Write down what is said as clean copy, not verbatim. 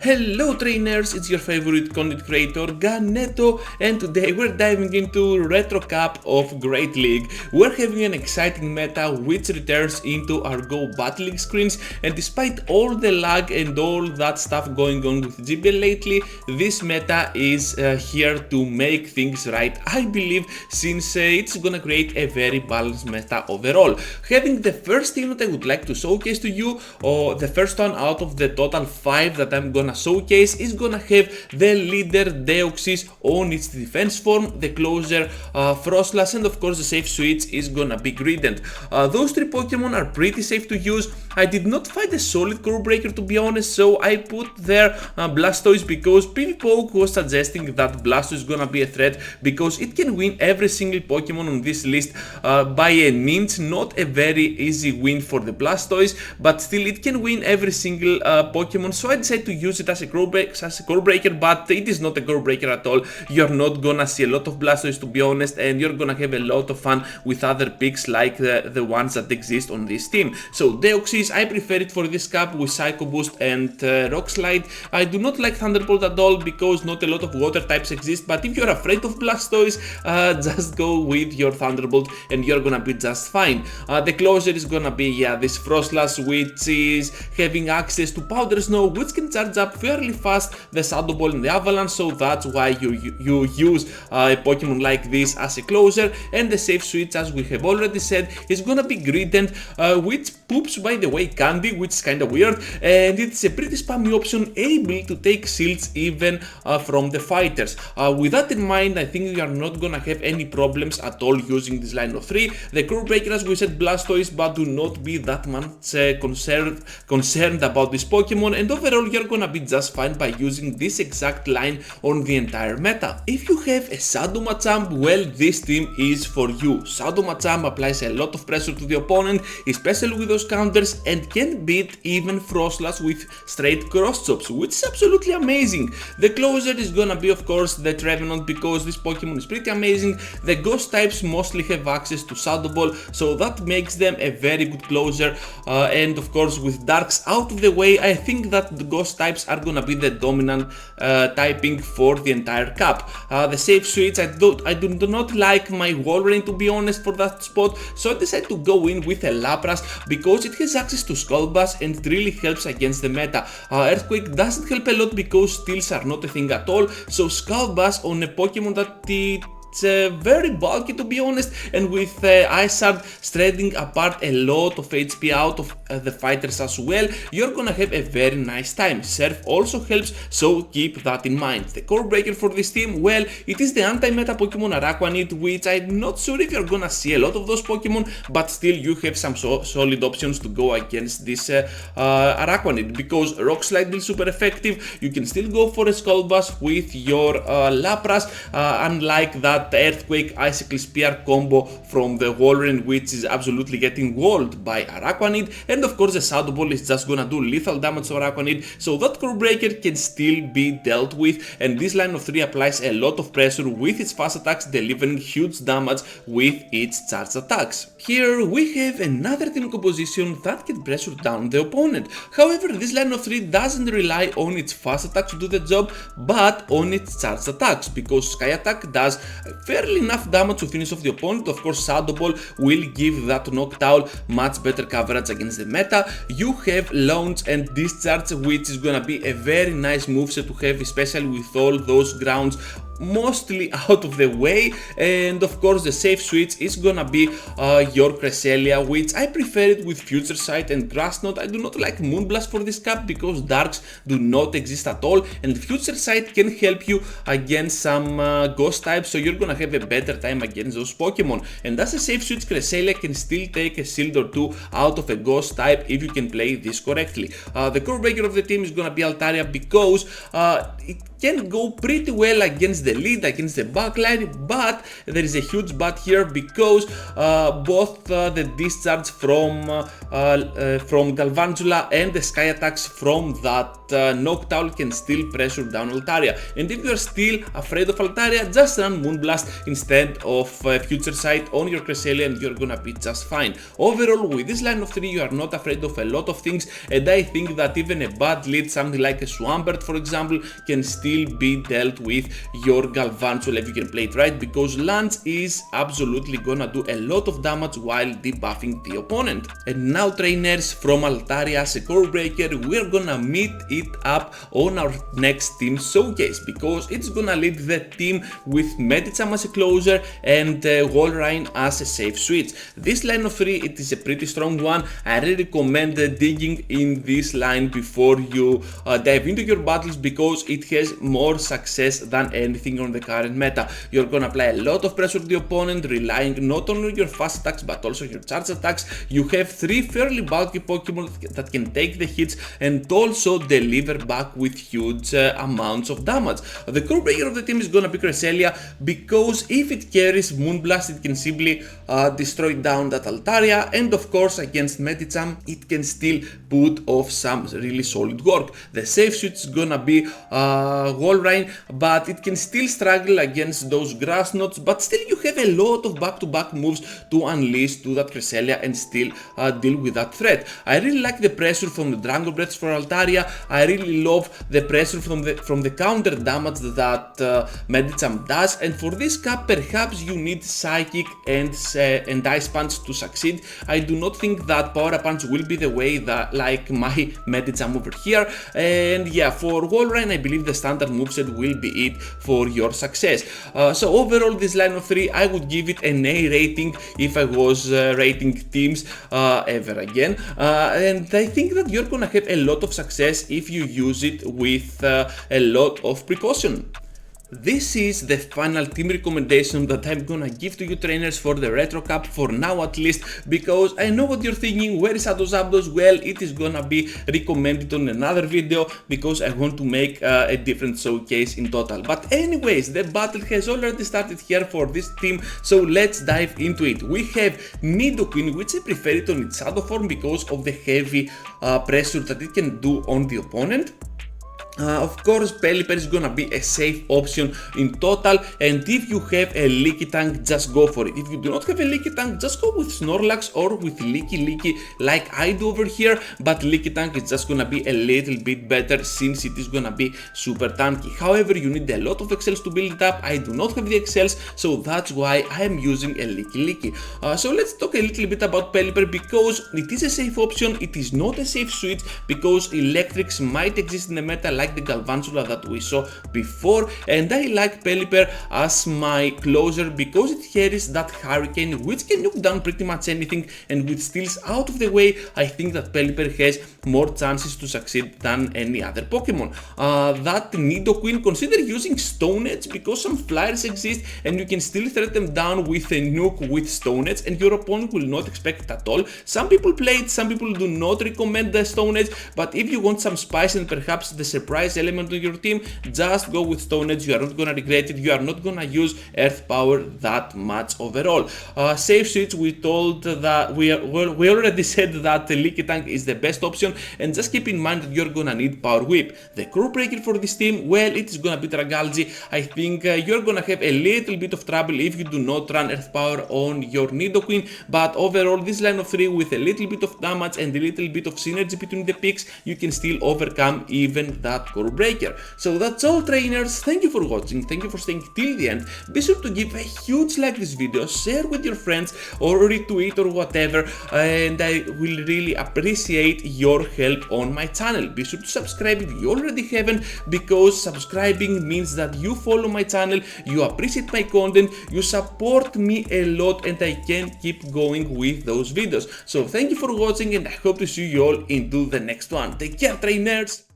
Hello trainers, it's your favorite content creator Ganeto, and today we're diving into Retro Cup of Great League. We're having an exciting meta which returns into our Go Battle League screens, and despite all the lag and all that stuff going on with GBL lately, this meta is here to make things right, I believe, since it's gonna create a very balanced meta overall. Having the first team that I would like to showcase to you, or the first one out of the total 5 that I'm gonna showcase, is gonna have the leader Deoxys on its defense form, the closer Frostlass, and of course the safe switch is gonna be Grident. Those 3 Pokemon are pretty safe to use. I did not find a solid core breaker, to be honest, so I put there Blastoise because PvP was suggesting that Blastoise is gonna be a threat because it can win every single Pokemon on this list by an inch. Not a very easy win for the Blastoise, but still it can win every single Pokemon, so I decided to use it as a core breaker, but it is not a core breaker at all. You're not gonna see a lot of Blastoise, to be honest, and you're gonna have a lot of fun with other picks like the ones that exist on this team. So Deoxys, I prefer it for this cup with Psycho Boost and Rock Slide. I do not like Thunderbolt at all because not a lot of water types exist, but if you're afraid of Blastoise, just go with your Thunderbolt and you're gonna be just fine. The closer is gonna be this Frostlass, which is having access to Powder Snow, which can charge up fairly fast the Shadow Ball and the Avalanche, so that's why you use a Pokemon like this as a closer. And the safe switch, as we have already said, is gonna be Grident, which poops, by the way, candy, which is kinda weird, and it's a pretty spammy option, able to take shields even from the fighters. With that in mind, I think we are not gonna have any problems at all using this line of 3. The core breaker, as we said, Blastoise, but do not be that much concerned about this Pokemon, and overall you're gonna be just fine by using this exact line on the entire meta. If you have a Shadow Machamp, well, this team is for you. Shadow Machamp applies a lot of pressure to the opponent, especially with those counters, and can beat even Frostlass with straight cross chops, which is absolutely amazing. The closer is gonna be, of course, the Trevenant, because this Pokemon is pretty amazing. The ghost types mostly have access to Shadow Ball, so that makes them a very good closer, and of course with Darks out of the way, I think that the ghost types are gonna be the dominant typing for the entire cup. The safe switch, I do not like my Walrein, to be honest, for that spot, so I decided to go in with a Lapras because it has access to Skull Bass and it really helps against the meta. Earthquake doesn't help a lot because steals are not a thing at all, so Skull Bass on a Pokemon that it's very bulky, to be honest, and with Ice Shard shredding apart a lot of HP out of the fighters as well, you're gonna have a very nice time. Surf also helps, so keep that in mind. The core breaker for this team, well, it is the anti-meta Pokemon Araquanid, which I'm not sure if you're gonna see a lot of those Pokemon, but still you have some solid options to go against this Araquanid, because Rock Slide is super effective. You can still go for a Skull Bass with your Lapras, unlike that Earthquake Icicle Spear combo from the Walrein, which is absolutely getting walled by Araquanid, and of course the Shadow Ball is just gonna do lethal damage to Araquanid, so that core breaker can still be dealt with, and this line of 3 applies a lot of pressure with its fast attacks, delivering huge damage with its charged attacks. Here we have another team composition that can pressure down the opponent. However, this line of 3 doesn't rely on its fast attacks to do the job, but on its charged attacks, because Sky Attack does fairly enough damage to finish off the opponent. Of course, Shadow Ball will give that Noctowl much better coverage against the meta. You have Launch and Discharge, which is gonna be a very nice moveset to have, especially with all those grounds mostly out of the way, and of course the safe switch is gonna be your Cresselia, which I prefer it with Future Sight and Grass Knot. I do not like Moonblast for this cup because Darks do not exist at all, and Future Sight can help you against some ghost types, so you're gonna have a better time against those Pokemon. And as a safe switch, Cresselia can still take a shield or 2 out of a ghost type if you can play this correctly. The core breaker of the team is gonna be Altaria because it can go pretty well against the lead, against the backline, but there is a huge but here because both the discharge from Galvantula and the sky attacks from that Noctowl can still pressure down Altaria. And if you are still afraid of Altaria, just run Moonblast instead of Future Sight on your Cresselia and you're gonna be just fine. Overall, with this line of 3, you are not afraid of a lot of things, and I think that even a bad lead, something like a Swampert for example, can still be dealt with your Galvantula if you can play it right, because Lance is absolutely gonna do a lot of damage while debuffing the opponent. And now, trainers, from Altaria as a core breaker, we're gonna meet it up on our next team showcase, because it's gonna lead the team with Medicham as a closer and Walrein as a safe switch. This line of 3, it is a pretty strong one. I really recommend digging in this line before you dive into your battles, because it has more success than anything on the current meta. You're gonna apply a lot of pressure to the opponent, relying not only on your fast attacks but also your charge attacks. You have 3 fairly bulky Pokemon that can take the hits and also deliver back with huge amounts of damage. The core breaker of the team is gonna be Cresselia, because if it carries Moonblast, it can simply destroy down that Altaria, and of course against Medicham it can still put off some really solid work. The safe switch is gonna be Walrein, but it can still struggle against those grass knots, but still you have a lot of back-to-back moves to unleash to that Cresselia and still deal with that threat. I really like the pressure from the Dragon Breath for Altaria. I really love the pressure from the counter damage that Medicham does, and for this cap perhaps you need Psychic and Ice Punch to succeed. I do not think that Power Punch will be the way that, like my Medicham over here, and yeah, for Walrein I believe the standard moveset will be it for your success. So overall, this line of 3, I would give it an A rating if I was rating teams ever again, and I think that you're gonna have a lot of success if you use it with a lot of precaution. This is the final team recommendation that I'm gonna give to you, trainers, for the Retro Cup, for now at least, because I know what you're thinking, where is Zapdos? Well, it is gonna be recommended on another video, because I want to make a different showcase in total. But anyways, the battle has already started here for this team, so let's dive into it. We have Nidoqueen, which I prefer it on its shadow form because of the heavy pressure that it can do on the opponent. Of course, Pelipper is gonna be a safe option in total, and if you have a Leaky Tank, just go for it. If you do not have a Leaky Tank, just go with Snorlax or with Leaky like I do over here, but Leaky Tank is just gonna be a little bit better since it is gonna be super tanky. However, you need a lot of Excels to build it up. I do not have the Excels, so that's why I am using a Leaky. So let's talk a little bit about Pelipper, because it is a safe option. It is not a safe switch, because Electrics might exist in the meta like the Galvantula that we saw before, and I like Pelipper as my closer because it carries that Hurricane which can nuke down pretty much anything, and with steals out of the way, I think that Pelipper has more chances to succeed than any other Pokemon. That Nidoqueen, consider using Stone Edge, because some flyers exist and you can still threat them down with a nuke with Stone Edge, and your opponent will not expect it at all. Some people play it, some people do not recommend the Stone Edge, but if you want some spice and perhaps the surprise element of your team, just go with Stone Edge. You are not gonna regret it. You are not gonna use Earth Power that much overall. Safe switch, we told that we already said that the Leaky Tank is the best option, and just keep in mind that you're gonna need Power Whip. The core breaker for this team, well, it is gonna be Dragalge. I think you're gonna have a little bit of trouble if you do not run Earth Power on your Nidoqueen, but overall, this line of 3 with a little bit of damage and a little bit of synergy between the picks, you can still overcome even that core breaker. So that's all, trainers. Thank you for watching, thank you for staying till the end. Be sure to give a huge like this video, share with your friends or retweet or whatever, and I will really appreciate your help on my channel. Be sure to subscribe if you already haven't, because subscribing means that you follow my channel, you appreciate my content, you support me a lot, and I can keep going with those videos. So thank you for watching, and I hope to see you all into the next one. Take care, trainers.